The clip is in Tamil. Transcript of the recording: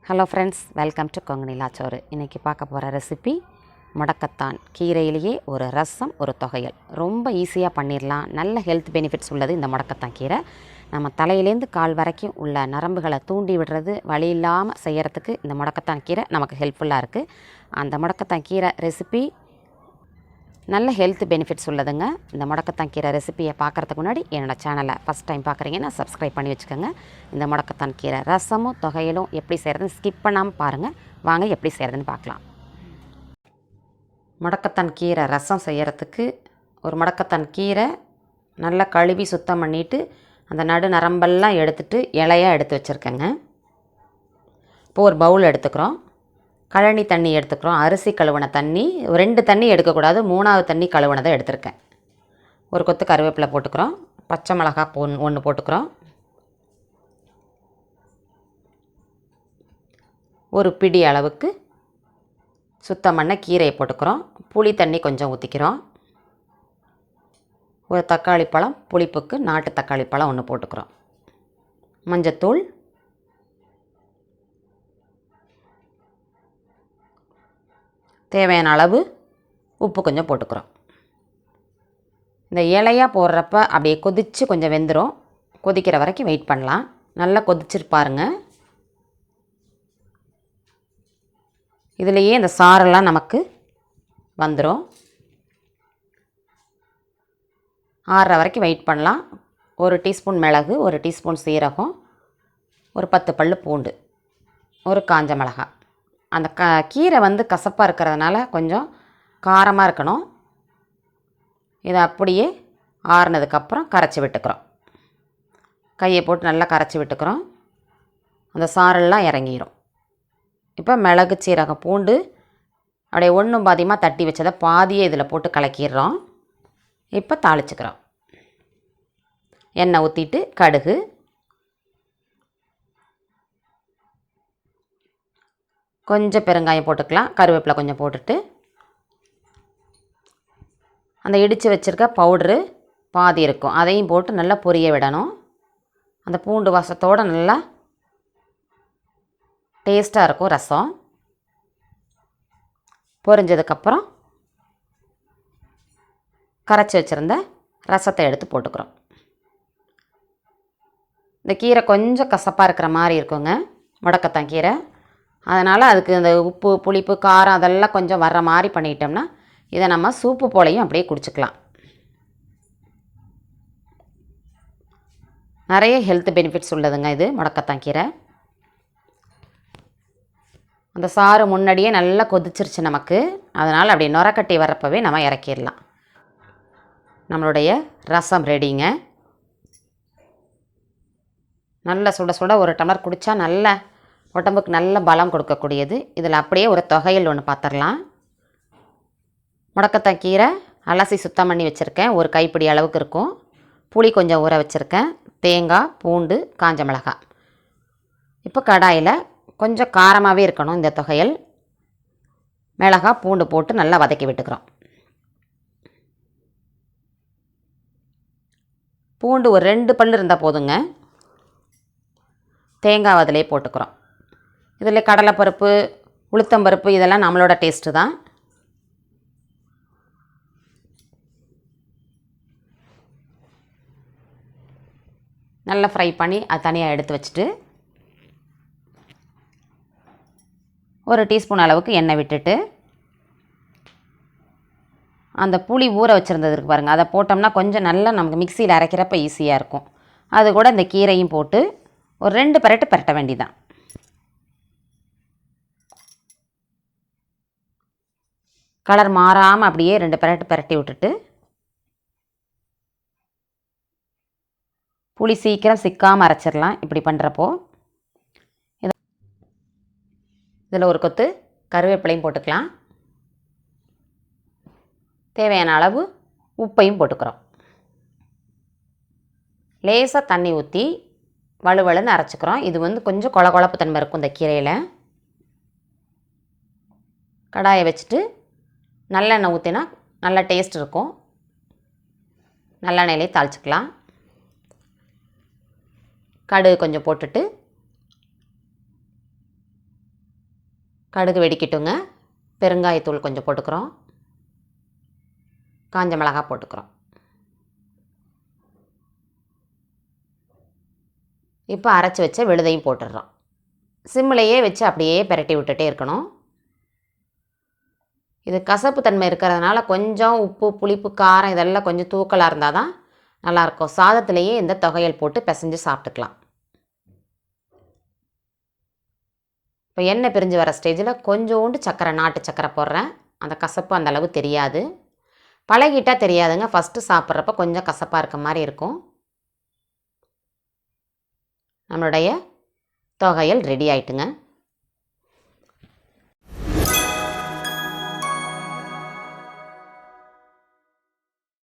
Hello friends, welcome to Kongu Nila Soru. இன்றைக்கி பார்க்க போகிற ரெசிபி முடக்கத்தான் கீரையிலேயே ஒரு ரசம், ஒரு தொகையல். ரொம்ப ஈஸியாக பண்ணிடலாம். நல்ல ஹெல்த் பெனிஃபிட்ஸ் உள்ளது இந்த முடக்கத்தான் கீரை. நம்ம தலையிலேருந்து கால் வரைக்கும் உள்ள நரம்புகளை தூண்டி விடுறது, வழி இல்லாமல் செய்கிறதுக்கு இந்த முடக்கத்தான் கீரை நமக்கு ஹெல்ப்ஃபுல்லாக இருக்குது. அந்த முடக்கத்தான் கீரை ரெசிபி நல்ல ஹெல்த் பெனிஃபிட்ஸ் உள்ளதுங்க. இந்த முடக்கத்தான் கீரை ரெசிப்பியை பார்க்குறதுக்கு முன்னாடி என்னோடய சேனலை ஃபஸ்ட் டைம் பார்க்குறீங்கன்னா சப்ஸ்கிரைப் பண்ணி வச்சுக்கோங்க. இந்த முடக்கத்தான் கீரை ரசமும் தொகையிலும் எப்படி செய்கிறதுன்னு ஸ்கிப் பண்ணாமல் பாருங்கள். வாங்க எப்படி செய்கிறதுன்னு பார்க்கலாம். முடக்கத்தான் கீரை ரசம் செய்கிறதுக்கு ஒரு முடக்கத்தான் கீரை நல்லா கழுவி சுத்தம் பண்ணிவிட்டு அந்த நடு நரம்பெல்லாம் எடுத்துகிட்டு இலையாக எடுத்து வச்சுருக்கேங்க. இப்போது ஒரு பவுல் எடுத்துக்கிறோம். கழனி தண்ணி எடுத்துக்கிறோம். அரிசி கழுவின தண்ணி 2 தண்ணி எடுக்கக்கூடாது, 3வது தண்ணி கழுவினதை எடுத்திருக்கேன். ஒரு கொத்து கருவேப்பிலை போட்டுக்கிறோம். பச்சை மிளகாய் 1 போட்டுக்கிறோம். ஒரு பிடி அளவுக்கு சுத்தம் பண்ண கீரையை போட்டுக்கிறோம். புளி தண்ணி கொஞ்சம் ஊற்றிக்கிறோம். ஒரு தக்காளி பழம், புளிப்புக்கு நாட்டு தக்காளி பழம் 1 போட்டுக்கிறோம். மஞ்சத்தூள், தேவையான அளவு உப்பு கொஞ்சம் போட்டுக்கிறோம். இந்த இலையாக போடுறப்ப அப்படியே கொதித்து கொஞ்சம் வெந்துடும். கொதிக்கிற வரைக்கும் வெயிட் பண்ணலாம். நல்லா கொதிச்சுட்டு பாருங்கள். இதுலேயே இந்த சாரெல்லாம் நமக்கு வந்துடும். ஆறுற வரைக்கும் வெயிட் பண்ணலாம். 1 டீஸ்பூன் மிளகு, 1 டீஸ்பூன் சீரகம், ஒரு 10 பல் பூண்டு, ஒரு காஞ்ச மிளகாய். அந்த கீரை கசப்பாக இருக்கிறதுனால கொஞ்சம் காரமாக இருக்கணும். இதை அப்படியே ஆறுனதுக்கப்புறம் கரைச்சி விட்டுக்கிறோம். கையை போட்டு நல்லா கரைச்சி விட்டுக்கிறோம். அந்த சாரெல்லாம் இறங்கிடும். இப்போ மிளகு, சீரகம், பூண்டு அப்படியே ஒன்றும் பாதியமாக தட்டி வச்சதை பாதியே இதில் போட்டு கலக்கிடுறோம். இப்போ தாளிச்சுக்கிறோம். எண்ணெய் ஊற்றிட்டு கடுகு, கொஞ்சம் பெருங்காயம் போட்டுக்கலாம். கருவேப்பிலை கொஞ்சம் போட்டுட்டு அந்த இடித்து வச்சுருக்க பவுட்ரு பாதி இருக்கும், அதையும் போட்டு நல்லா பொரிய விடணும். அந்த பூண்டு வாசத்தோடு நல்லா டேஸ்ட்டாக இருக்கும் ரசம். பொரிஞ்சதுக்கப்புறம் கரைச்சி வச்சுருந்த ரசத்தை எடுத்து போட்டுக்கிறோம். இந்த கீரை கொஞ்சம் கசப்பாக இருக்கிற மாதிரி இருக்குங்க, முடக்கத்தான் கீரை. அதனால் அதுக்கு இந்த உப்பு, புளிப்பு, காரம் அதெல்லாம் கொஞ்சம் வர்ற மாதிரி பண்ணிட்டோம்னா இதை நம்ம சூப்பு போலையும் அப்படியே குடிச்சிக்கலாம். நிறைய ஹெல்த் பெனிஃபிட்ஸ் உள்ளதுங்க இது முடக்கத்தான் கீரை. அந்த சாறு முன்னாடியே நல்லா கொதிச்சிருச்சு நமக்கு. அதனால் அப்படியே நுரக்கட்டி வரப்பவே நம்ம இறக்கிடலாம். நம்மளுடைய ரசம் ரெடிங்க. நல்ல சுட சுட ஒரு டம்ளர் குடித்தா நல்ல உடம்புக்கு நல்ல பலம் கொடுக்கக்கூடியது. இதில் அப்படியே ஒரு தொகையல் 1 பார்த்துடலாம். முடக்கத்தான் கீரை அலசி சுத்தம் பண்ணி வச்சுருக்கேன். ஒரு கைப்பிடி அளவுக்கு இருக்கும். புளி கொஞ்சம் ஊற வச்சுருக்கேன். தேங்காய், பூண்டு, காஞ்ச மிளகாய். இப்போ கடாயில் கொஞ்சம் காரமாகவே இருக்கணும் இந்த தொகையல். மிளகாய், பூண்டு போட்டு நல்லா வதக்கி விட்டுக்கிறோம். பூண்டு ஒரு 2 பல் இருந்தால் போதுங்க. தேங்காய் அதிலே போட்டுக்கிறோம். இதில் கடலைப்பருப்பு, உளுத்தம்பருப்பு இதெல்லாம் நம்மளோட டேஸ்ட்டு தான். நல்லா ஃப்ரை பண்ணி அது தனியாக எடுத்து வச்சுட்டு ஒரு டீஸ்பூன் அளவுக்கு எண்ணெய் விட்டுட்டு அந்த புளி ஊற வச்சுருந்தது இருக்குது பாருங்கள், அதை போட்டோம்னா கொஞ்சம் நல்லா நமக்கு மிக்சியில் அரைக்கிறப்ப ஈஸியாக இருக்கும். அது கூட இந்த கீரையும் போட்டு ஒரு 2 பெரட்டு பெரட்ட வேண்டிதான். கலர் மாறாமல் அப்படியே 2 பெரட்டு பெரட்டி விட்டுட்டு புளி சீக்கிரம் சிக்காமல் அரைச்சிடலாம் இப்படி பண்ணுறப்போ. இதில் ஒரு கொத்து கருவேப்பிலையும் போட்டுக்கலாம். தேவையான அளவு உப்பையும் போட்டுக்கிறோம். லேசாக தண்ணி ஊற்றி வலுவலுன்னு அரைச்சிக்கிறோம். இது கொஞ்சம் கொழப்பு தன்மை இருக்கும் இந்த கீரையில். கடாயை வச்சுட்டு நல்லெண்ணெய் ஊற்றினா நல்ல டேஸ்ட் இருக்கும். நல்லெண்ணெயிலே தாளிச்சிக்கலாம். கடுகு கொஞ்சம் போட்டுட்டு கடுகு வெடிக்கட்டுங்க. பெருங்காயத்தூள் கொஞ்சம் போட்டுக்கிறோம். காஞ்ச மிளகாய் போட்டுக்கிறோம். இப்போ அரைச்சி வச்ச விழுதையும் போட்டுடுறோம். சிம்மிலையே வச்சு அப்படியே பிரட்டி விட்டுட்டே இருக்கணும். இது கசப்பு தன்மை இருக்கிறதுனால கொஞ்சம் உப்பு, புளிப்பு, காரம் இதெல்லாம் கொஞ்சம் தூக்கலாக இருந்தால் தான் நல்லாயிருக்கும். சாதத்துலேயே இந்த தொகையல் போட்டு பிசைஞ்சு சாப்பிட்டுக்கலாம். இப்போ எண்ணெய் பிரிஞ்சு வர ஸ்டேஜில் கொஞ்சோண்டு சர்க்கரை, நாட்டு சர்க்கரை போடுறேன். அந்த கசப்பு அந்தளவு தெரியாது. பழகிட்டால் தெரியாதுங்க. ஃபஸ்ட்டு சாப்பிட்றப்ப கொஞ்சம் கசப்பாக இருக்க மாதிரி இருக்கும். நம்மளுடைய தொகையல் ரெடி ஆயிட்டுங்க.